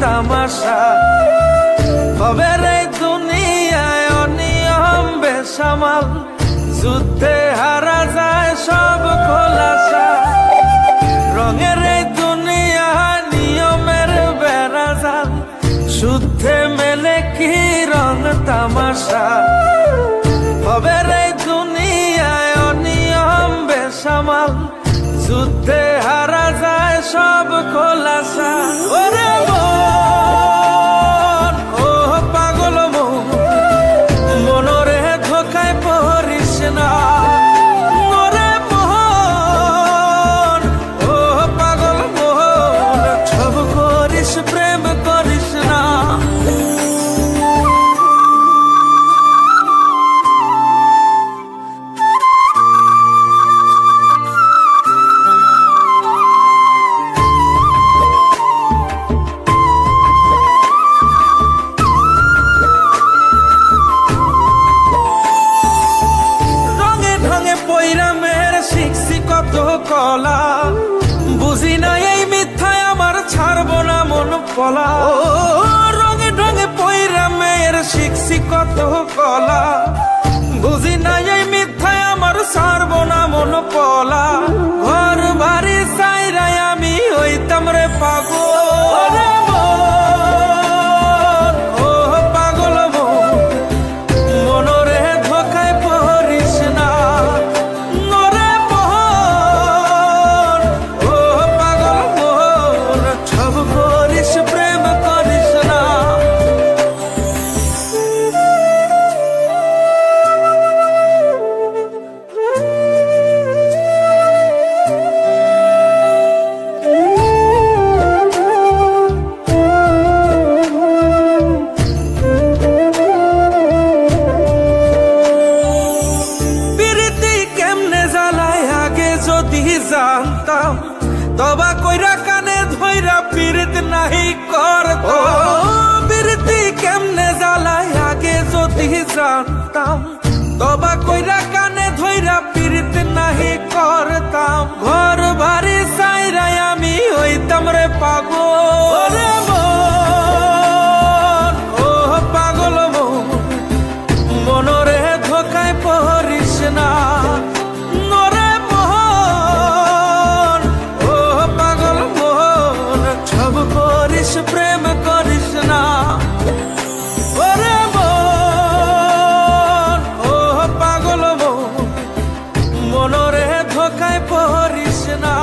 তামাশা হবে রে দুনিয়ায় অনিয়ম বেসামাল, যুদ্ধে হারা যায় সব খোলাসা। রঙের এই দুনিয়া নিয়মের বেড়াজাল, শুদ্ধে মেলে কি রং তামাশা হবে রে দুনিয়ায় অনিয়ম বেসামাল, যুদ্ধে হারা যায় সব খোলাসা। ওরে মন, ও পাগল মন, মনরে ধোকায় পড়িস না। ওরে মন, ও পাগল মন, সব করিস প্রেম করিস না। কলা বুঝি না এই মিথ্যায় আমার ছাড়বো না মন পলা। ও রঙে ঢঙে পয়রা মেয়ের শিখছি কত কলা, বুঝি না এই মিথ্যায় আমার ছাড়বো না মন পলা। ঘর বাড়ি চাইরাই আমি হইতাম রে পাগল। ও পাগল মন, মনরে ধোকায় পড়িস না। যদি জানতাম তবা কইরা কানে ধইরা পীড়িত নাহি করতাম। পীড়িতি কেমনে জ্বালায় আগে যদি জানতাম, তবা কইরা কানে ধইরা পীড়িত নাহি করতাম। ঘর বাড়ি চাইরাই আমি হইতাম রে পাগল। ও পাগল মন, মনরে ধোকায় পড়িস না। প্রেম করিস না। ওরে মন, ও পাগল মন, মনরে ধোকায় পড়িস না।